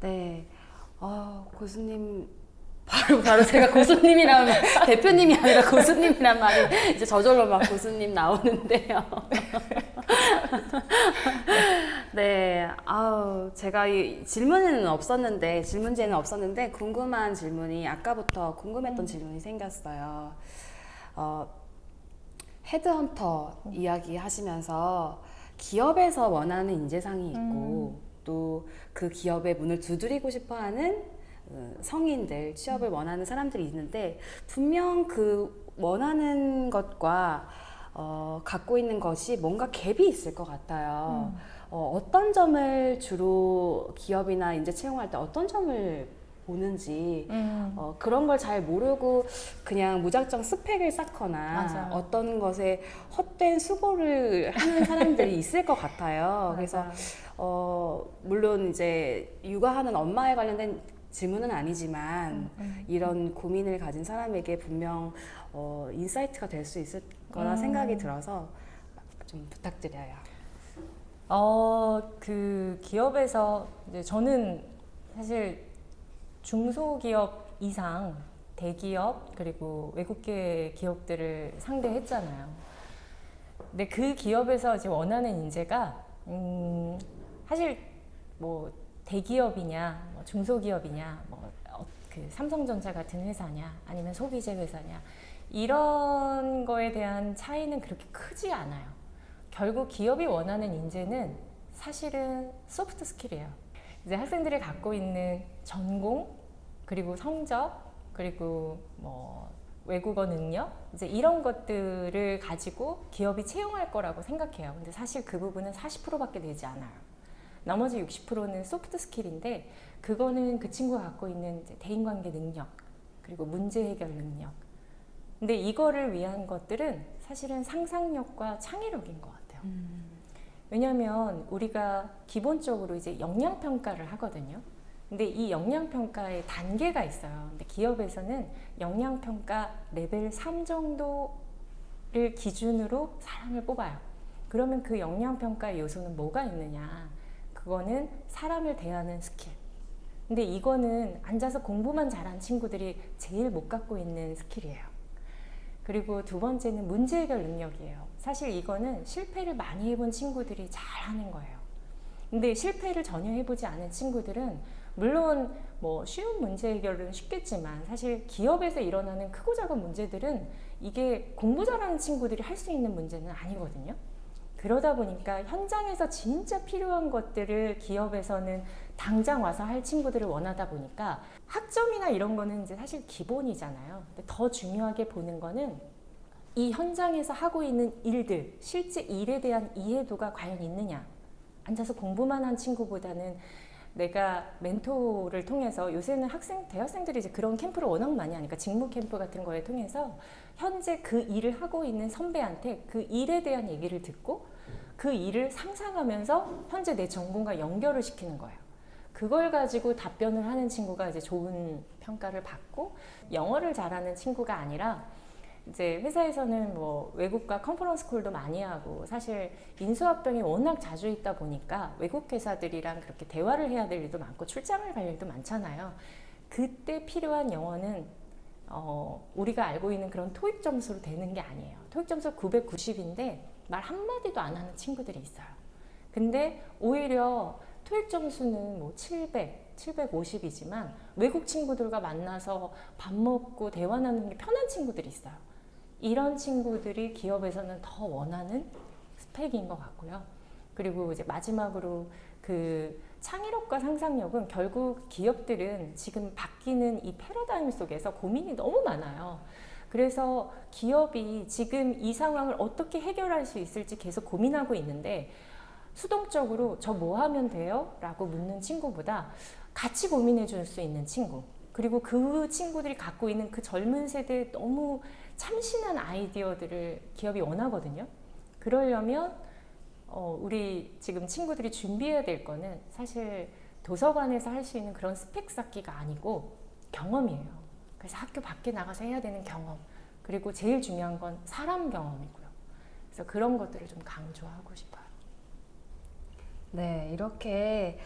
네. 고수님, 바로 제가 고수님이라면, 대표님이 아니라 고수님이란 말이 이제 저절로 막 고수님 나오는데요. 네. 제가 이 질문지는 없었는데, 궁금한 질문이, 아까부터 궁금했던 질문이 생겼어요. 헤드헌터 이야기 하시면서 기업에서 원하는 인재상이 있고, 또 그 기업의 문을 두드리고 싶어 하는 성인들, 취업을 원하는 사람들이 있는데, 분명 그 원하는 것과 갖고 있는 것이 뭔가 갭이 있을 것 같아요. 어떤 점을 주로 기업이나 인재 채용할 때 어떤 점을 보는지 그런 걸 잘 모르고 그냥 무작정 스펙을 쌓거나 맞아요. 어떤 것에 헛된 수고를 하는 사람들이 있을 것 같아요. 그래서 물론 이제 육아하는 엄마에 관련된 질문은 아니지만 이런 고민을 가진 사람에게 분명 인사이트가 될 수 있을 거라 생각이 들어서 좀 부탁드려요. 그 기업에서 이제 저는 사실 중소기업 이상 대기업 그리고 외국계 기업들을 상대했잖아요. 근데 그 기업에서 이제 원하는 인재가 사실 뭐 대기업이냐 뭐 중소기업이냐 그 삼성전자 같은 회사냐 아니면 소비재 회사냐 이런 거에 대한 차이는 그렇게 크지 않아요. 결국 기업이 원하는 인재는 사실은 소프트 스킬이에요. 이제 학생들이 갖고 있는 전공 그리고 성적 그리고 뭐 외국어 능력 이제 이런 것들을 가지고 기업이 채용할 거라고 생각해요. 근데 사실 그 부분은 40%밖에 되지 않아요. 나머지 60%는 소프트 스킬인데 그거는 그 친구가 갖고 있는 이제 대인관계 능력 그리고 문제 해결 능력. 근데 이거를 위한 것들은 사실은 상상력과 창의력인 것 같아요. 왜냐하면 우리가 기본적으로 이제 역량평가를 하거든요. 근데 이 역량평가에 단계가 있어요. 근데 기업에서는 역량평가 레벨 3 정도를 기준으로 사람을 뽑아요. 그러면 그 역량평가의 요소는 뭐가 있느냐? 그거는 사람을 대하는 스킬. 근데 이거는 앉아서 공부만 잘한 친구들이 제일 못 갖고 있는 스킬이에요. 그리고 두 번째는 문제 해결 능력이에요. 사실 이거는 실패를 많이 해본 친구들이 잘하는 거예요. 근데 실패를 전혀 해보지 않은 친구들은 물론 뭐 쉬운 문제 해결은 쉽겠지만 사실 기업에서 일어나는 크고 작은 문제들은 이게 공부 잘하는 친구들이 할 수 있는 문제는 아니거든요. 그러다 보니까 현장에서 진짜 필요한 것들을 기업에서는 당장 와서 할 친구들을 원하다 보니까 학점이나 이런 거는 이제 사실 기본이잖아요. 근데 더 중요하게 보는 거는 이 현장에서 하고 있는 일들, 실제 일에 대한 이해도가 과연 있느냐. 앉아서 공부만 한 친구보다는 내가 멘토를 통해서 요새는 대학생들이 이제 그런 캠프를 워낙 많이 하니까 직무 캠프 같은 거에 통해서 현재 그 일을 하고 있는 선배한테 그 일에 대한 얘기를 듣고 그 일을 상상하면서 현재 내 전공과 연결을 시키는 거예요. 그걸 가지고 답변을 하는 친구가 이제 좋은 평가를 받고 영어를 잘하는 친구가 아니라 이제 회사에서는 뭐 외국과 컨퍼런스 콜도 많이 하고 사실 인수합병이 워낙 자주 있다 보니까 외국 회사들이랑 그렇게 대화를 해야 될 일도 많고 출장을 갈 일도 많잖아요. 그때 필요한 영어는 우리가 알고 있는 그런 토익 점수로 되는 게 아니에요. 토익 점수 990인데 말 한마디도 안 하는 친구들이 있어요. 근데 오히려 토익 점수는 뭐 700, 750이지만 외국 친구들과 만나서 밥 먹고 대화 나누는 게 편한 친구들이 있어요. 이런 친구들이 기업에서는 더 원하는 스펙인 것 같고요. 그리고 이제 마지막으로 그 창의력과 상상력은 결국 기업들은 지금 바뀌는 이 패러다임 속에서 고민이 너무 많아요. 그래서 기업이 지금 이 상황을 어떻게 해결할 수 있을지 계속 고민하고 있는데 수동적으로 저 뭐 하면 돼요? 라고 묻는 친구보다 같이 고민해 줄 수 있는 친구 그리고 그 친구들이 갖고 있는 그 젊은 세대의 너무 참신한 아이디어들을 기업이 원하거든요. 그러려면 우리 지금 친구들이 준비해야 될 거는 사실 도서관에서 할 수 있는 그런 스펙 쌓기가 아니고 경험이에요. 그래서 학교 밖에 나가서 해야 되는 경험 그리고 제일 중요한 건 사람 경험이고요. 그래서 그런 것들을 좀 강조하고 싶어요. 네, 이렇게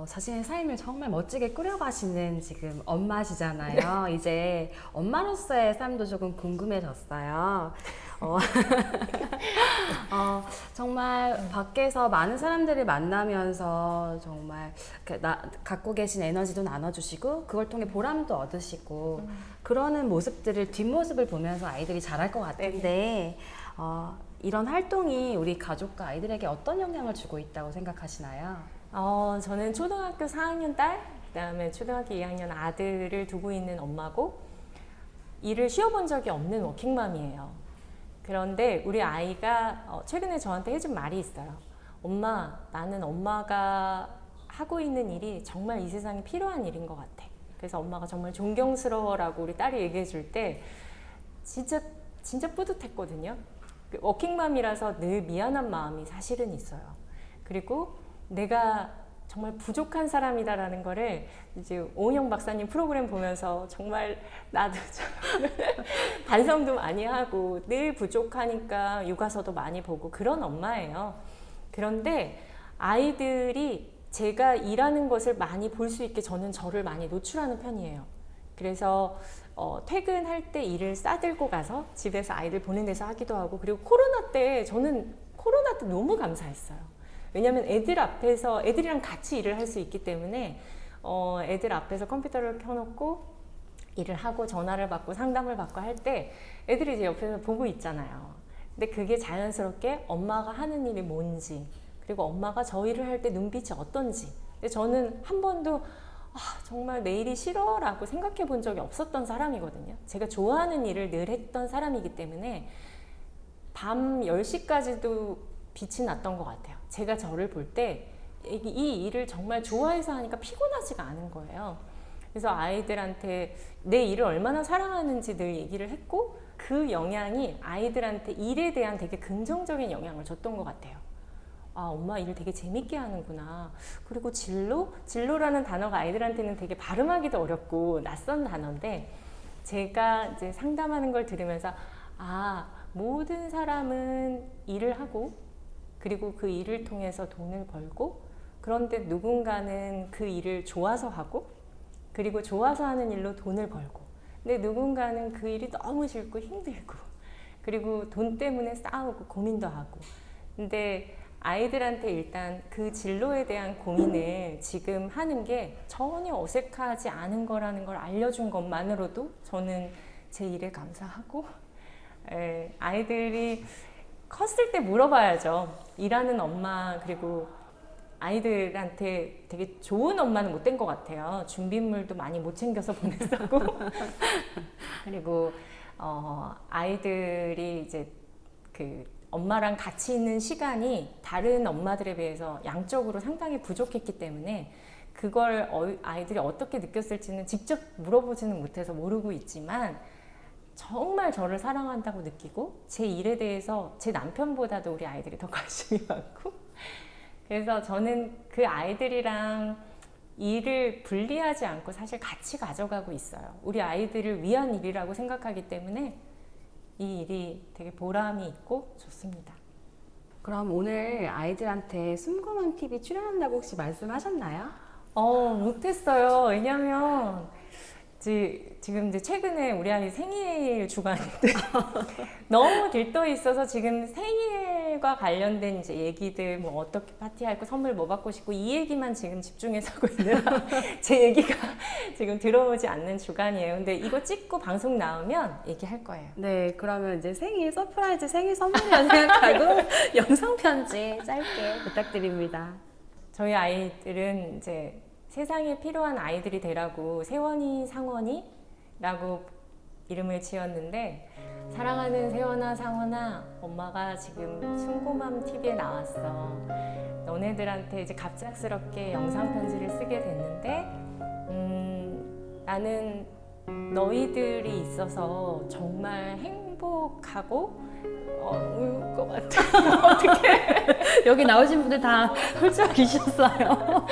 자신의 삶을 정말 멋지게 꾸려가시는 지금 엄마시잖아요. 이제 엄마로서의 삶도 조금 궁금해졌어요. 정말 밖에서 많은 사람들을 만나면서 정말 갖고 계신 에너지도 나눠주시고 그걸 통해 보람도 얻으시고 그러는 모습들을 뒷모습을 보면서 아이들이 잘할 것 같은데 이런 활동이 우리 가족과 아이들에게 어떤 영향을 주고 있다고 생각하시나요? 저는 초등학교 4학년 딸, 그다음에 초등학교 2학년 아들을 두고 있는 엄마고 일을 쉬어본 적이 없는 워킹맘이에요. 그런데 우리 아이가 최근에 저한테 해준 말이 있어요. 엄마, 나는 엄마가 하고 있는 일이 정말 이 세상에 필요한 일인 것 같아. 그래서 엄마가 정말 존경스러워라고 우리 딸이 얘기해 줄 때 진짜 뿌듯했거든요. 워킹맘이라서 늘 미안한 마음이 사실은 있어요. 그리고 내가 정말 부족한 사람이다라는 거를 이제 오은영 박사님 프로그램 보면서 정말 나도 반성도 많이 하고 늘 부족하니까 육아서도 많이 보고 그런 엄마예요. 그런데 아이들이 제가 일하는 것을 많이 볼 수 있게 저는 저를 많이 노출하는 편이에요. 그래서 퇴근할 때 일을 싸들고 가서 집에서 아이들 보는 데서 하기도 하고 그리고 저는 코로나 때 너무 감사했어요. 왜냐하면 애들이랑 같이 일을 할 수 있기 때문에 애들 앞에서 컴퓨터를 켜놓고 일을 하고 전화를 받고 상담을 받고 할 때 애들이 이제 옆에서 보고 있잖아요. 근데 그게 자연스럽게 엄마가 하는 일이 뭔지 그리고 엄마가 저 일을 할 때 눈빛이 어떤지 근데 저는 한 번도 정말 내 일이 싫어 라고 생각해 본 적이 없었던 사람이거든요. 제가 좋아하는 일을 늘 했던 사람이기 때문에 밤 10시까지도 빛이 났던 것 같아요. 제가 저를 볼 때 이 일을 정말 좋아해서 하니까 피곤하지가 않은 거예요. 그래서 아이들한테 내 일을 얼마나 사랑하는지 늘 얘기를 했고 그 영향이 아이들한테 일에 대한 되게 긍정적인 영향을 줬던 것 같아요. 엄마 일 되게 재밌게 하는구나. 그리고 진로라는 단어가 아이들한테는 되게 발음하기도 어렵고 낯선 단어인데 제가 이제 상담하는 걸 들으면서 모든 사람은 일을 하고 그리고 그 일을 통해서 돈을 벌고 그런데 누군가는 그 일을 좋아서 하고 그리고 좋아서 하는 일로 돈을 벌고 근데 누군가는 그 일이 너무 싫고 힘들고 그리고 돈 때문에 싸우고 고민도 하고 근데 아이들한테 일단 그 진로에 대한 고민을 지금 하는 게 전혀 어색하지 않은 거라는 걸 알려준 것만으로도 저는 제 일에 감사하고 아이들이 컸을 때 물어봐야죠. 일하는 엄마 그리고 아이들한테 되게 좋은 엄마는 못 된 것 같아요. 준비물도 많이 못 챙겨서 보냈었고 그리고 아이들이 이제 그 엄마랑 같이 있는 시간이 다른 엄마들에 비해서 양적으로 상당히 부족했기 때문에 그걸 아이들이 어떻게 느꼈을지는 직접 물어보지는 못해서 모르고 있지만 정말 저를 사랑한다고 느끼고 제 일에 대해서 제 남편보다도 우리 아이들이 더 관심이 많고 그래서 저는 그 아이들이랑 일을 분리하지 않고 사실 같이 가져가고 있어요. 우리 아이들을 위한 일이라고 생각하기 때문에 이 일이 되게 보람이 있고 좋습니다. 그럼 오늘 아이들한테 숨고문 TV 출연한다고 혹시 말씀하셨나요? 못했어요. 왜냐면 지금 이제 최근에 우리 아이 생일 주간인데 너무 들떠 있어서 지금 생일과 관련된 이제 얘기들 뭐 어떻게 파티할 거 선물 뭐 받고 싶고 이 얘기만 지금 집중해서 하고 있느라 제 얘기가 지금 들어오지 않는 주간이에요. 근데 이거 찍고 방송 나오면 얘기할 거예요. 네, 그러면 이제 서프라이즈 생일 선물이라 생각하고 영상 편지 짧게 부탁드립니다. 저희 아이들은 이제 세상에 필요한 아이들이 되라고 세원이 상원이라고 이름을 지었는데 사랑하는 세원아 상원아 엄마가 지금 숨고맘 TV에 나왔어. 너네들한테 이제 갑작스럽게 영상 편지를 쓰게 됐는데 나는 너희들이 있어서 정말 행복하고 울 것 같아. 어떡해. 여기 나오신 분들 다 훌쩍이셨어요.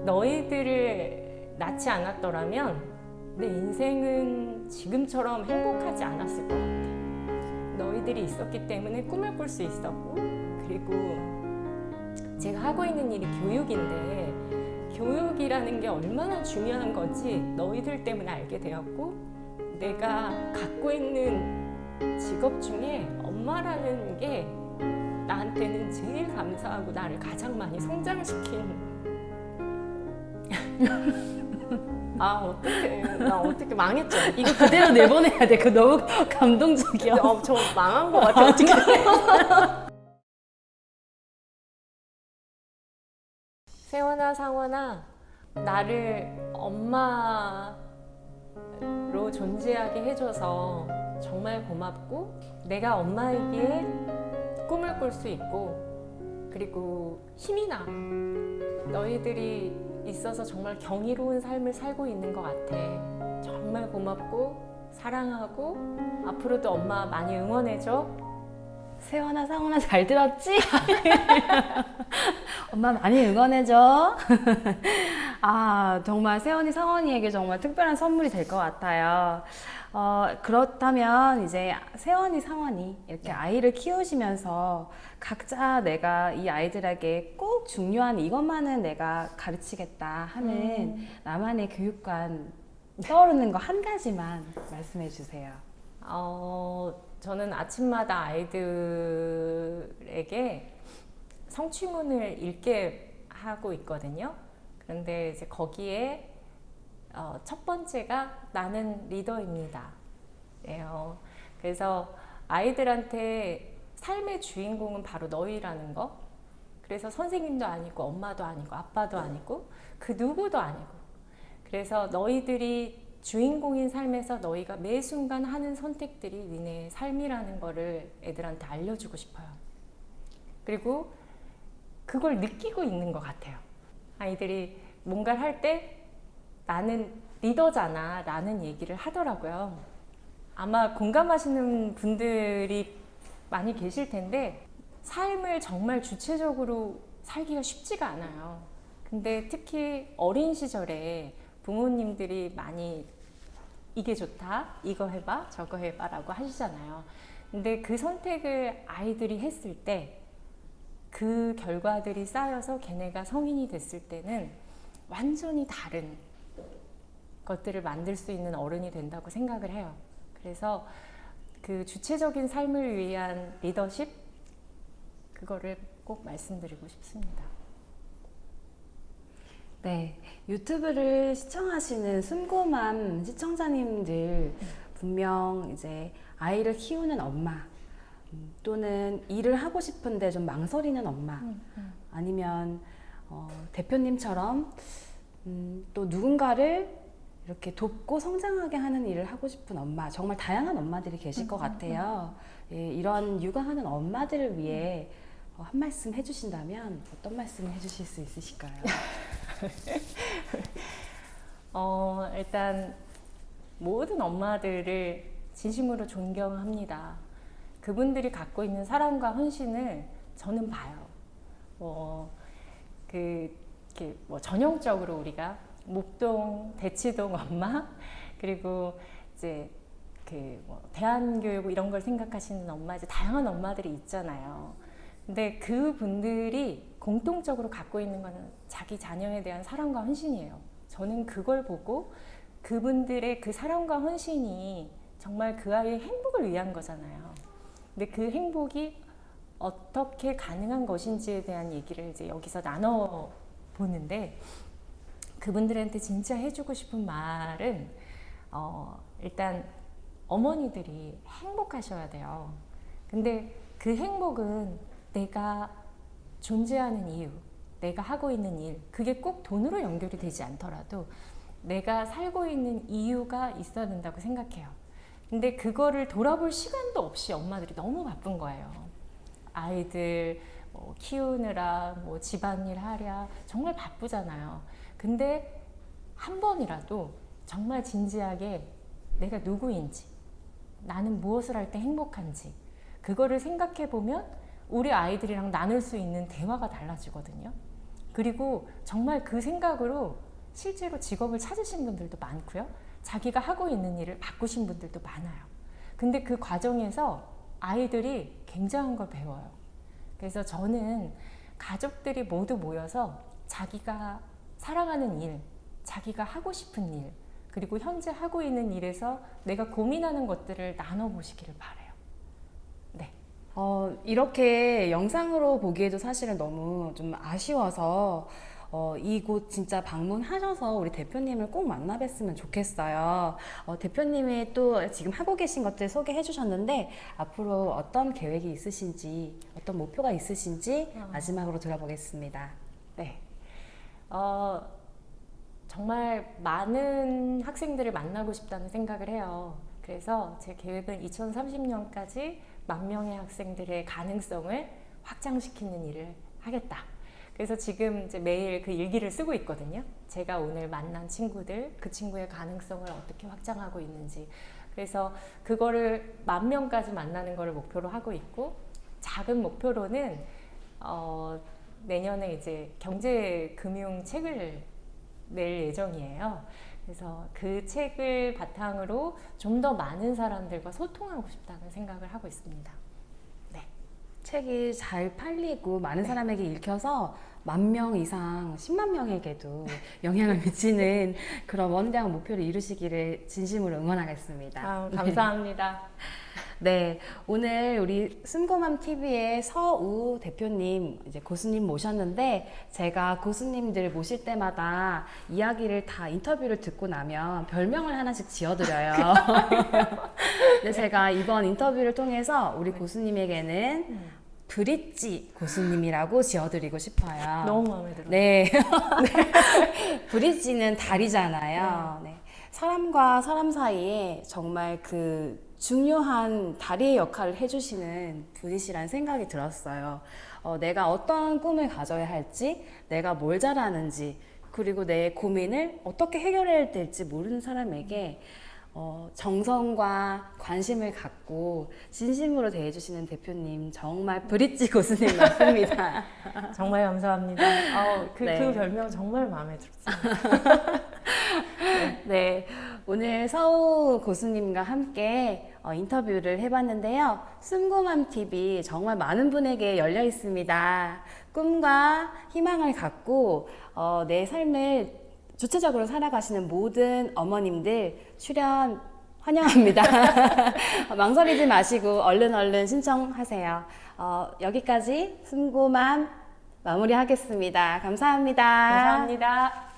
너희들을 낳지 않았더라면 내 인생은 지금처럼 행복하지 않았을 것 같아. 너희들이 있었기 때문에 꿈을 꿀 수 있었고 그리고 제가 하고 있는 일이 교육인데 교육이라는 게 얼마나 중요한 건지 너희들 때문에 알게 되었고 내가 갖고 있는 직업 중에 엄마라는 게 나한테는 제일 감사하고 나를 가장 많이 성장시킨 어떡해. 나 어떻게 망했죠? 이거 그대로 내보내야 돼. 그 너무 감동적이야. 저 망한 것 같아. 어떻게. 세원아, 상원아, 나를 엄마로 존재하게 해줘서 정말 고맙고 내가 엄마이기에 꿈을 꿀 수 있고 그리고 힘이 나. 너희들이 있어서 정말 경이로운 삶을 살고 있는 것 같아. 정말 고맙고 사랑하고 앞으로도 엄마 많이 응원해줘. 세원아, 상원아 잘 들었지? 엄마 많이 응원해줘. 정말 세원이, 상원이에게 정말 특별한 선물이 될 것 같아요. 그렇다면 이제 세원이, 상원이 이렇게 아이를 키우시면서 각자 내가 이 아이들에게 꼭 중요한 이것만은 내가 가르치겠다 하는 나만의 교육관 떠오르는 거 한 가지만 말씀해 주세요. 저는 아침마다 아이들에게 성취문을 읽게 하고 있거든요. 그런데 이제 거기에 첫 번째가 나는 리더입니다. 예요. 그래서 아이들한테 삶의 주인공은 바로 너희라는 거. 그래서 선생님도 아니고 엄마도 아니고 아빠도 아니고 그 누구도 아니고. 그래서 너희들이 주인공인 삶에서 너희가 매 순간 하는 선택들이 니네 삶이라는 거를 애들한테 알려주고 싶어요. 그리고 그걸 느끼고 있는 것 같아요. 아이들이 뭔가를 할 때 나는 리더잖아 라는 얘기를 하더라고요. 아마 공감하시는 분들이 많이 계실 텐데 삶을 정말 주체적으로 살기가 쉽지가 않아요. 근데 특히 어린 시절에 부모님들이 많이 이게 좋다, 이거 해봐, 저거 해봐 라고 하시잖아요. 근데 그 선택을 아이들이 했을 때 그 결과들이 쌓여서 걔네가 성인이 됐을 때는 완전히 다른 것들을 만들 수 있는 어른이 된다고 생각을 해요. 그래서 그 주체적인 삶을 위한 리더십, 그거를 꼭 말씀드리고 싶습니다. 네, 유튜브를 시청하시는 순고맘 시청자님들 분명 이제 아이를 키우는 엄마 또는 일을 하고 싶은데 좀 망설이는 엄마 아니면 대표님처럼 또 누군가를 이렇게 돕고 성장하게 하는 일을 하고 싶은 엄마, 정말 다양한 엄마들이 계실 것 같아요. 예, 이런 육아하는 엄마들을 위해 한 말씀 해주신다면 어떤 말씀을 해주실 수 있으실까요? 일단 모든 엄마들을 진심으로 존경합니다. 그분들이 갖고 있는 사랑과 헌신을 저는 봐요. 전형적으로 우리가 목동, 대치동 엄마, 그리고 이제 대한교육 이런 걸 생각하시는 엄마, 이제 다양한 엄마들이 있잖아요. 근데 그분들이 공통적으로 갖고 있는 거는 자기 자녀에 대한 사랑과 헌신이에요. 저는 그걸 보고 그분들의 그 사랑과 헌신이 정말 그 아이의 행복을 위한 거잖아요. 근데 그 행복이 어떻게 가능한 것인지에 대한 얘기를 이제 여기서 나눠 보는데, 그분들한테 진짜 해주고 싶은 말은 일단 어머니들이 행복하셔야 돼요. 근데 그 행복은 내가 존재하는 이유, 내가 하고 있는 일, 그게 꼭 돈으로 연결이 되지 않더라도 내가 살고 있는 이유가 있어야 된다고 생각해요. 근데 그거를 돌아볼 시간도 없이 엄마들이 너무 바쁜 거예요. 아이들 키우느라 집안일 하랴 정말 바쁘잖아요. 근데 한 번이라도 정말 진지하게 내가 누구인지, 나는 무엇을 할 때 행복한지, 그거를 생각해 보면 우리 아이들이랑 나눌 수 있는 대화가 달라지거든요. 그리고 정말 그 생각으로 실제로 직업을 찾으신 분들도 많고요. 자기가 하고 있는 일을 바꾸신 분들도 많아요. 근데 그 과정에서 아이들이 굉장한 걸 배워요. 그래서 저는 가족들이 모두 모여서 자기가 사랑하는 일, 자기가 하고 싶은 일, 그리고 현재 하고 있는 일에서 내가 고민하는 것들을 나눠보시기를 바라요. 네. 이렇게 영상으로 보기에도 사실은 너무 좀 아쉬워서 이곳 진짜 방문하셔서 우리 대표님을 꼭 만나 뵀으면 좋겠어요. 대표님이 또 지금 하고 계신 것들 소개해 주셨는데 앞으로 어떤 계획이 있으신지, 어떤 목표가 있으신지 마지막으로 들어보겠습니다. 네. 정말 많은 학생들을 만나고 싶다는 생각을 해요. 그래서 제 계획은 2030년까지 10,000명의 학생들의 가능성을 확장시키는 일을 하겠다. 그래서 지금 이제 매일 그 일기를 쓰고 있거든요. 제가 오늘 만난 친구들, 그 친구의 가능성을 어떻게 확장하고 있는지. 그래서 그거를 10,000명까지 만나는 거를 목표로 하고 있고, 작은 목표로는 내년에 이제 경제금융 책을 낼 예정이에요. 그래서 그 책을 바탕으로 좀 더 많은 사람들과 소통하고 싶다는 생각을 하고 있습니다. 네. 책이 잘 팔리고 많은 네. 사람에게 읽혀서 10,000명 이상, 10만 명에게도 영향을 미치는 그런 원대한 목표를 이루시기를 진심으로 응원하겠습니다. 감사합니다. 네, 오늘 우리 숨고맘 TV의 서우 대표님, 이제 고수님 모셨는데 제가 고수님들 모실 때마다 이야기를 다 인터뷰를 듣고 나면 별명을 하나씩 지어드려요. 근데 제가 이번 인터뷰를 통해서 우리 고수님에게는 브릿지 고수님이라고 지어드리고 싶어요. 너무 마음에 들어요. 네. 브릿지는 다리잖아요. 네. 사람과 사람 사이에 정말 그 중요한 다리의 역할을 해주시는 분이시라는 생각이 들었어요. 내가 어떤 꿈을 가져야 할지, 내가 뭘 잘하는지, 그리고 내 고민을 어떻게 해결해야 될지 모르는 사람에게 정성과 관심을 갖고 진심으로 대해주시는 대표님 정말 브릿지 고수님 맞습니다. 정말 감사합니다. 그 별명 정말 마음에 들었어요. 네, 오늘 서우 고수님과 함께 인터뷰를 해봤는데요. 숨고맘 TV 정말 많은 분에게 열려 있습니다. 꿈과 희망을 갖고 내 삶을 주체적으로 살아가시는 모든 어머님들 출연 환영합니다. 망설이지 마시고 얼른 신청하세요. 여기까지 숨고맘 마무리하겠습니다. 감사합니다. 감사합니다.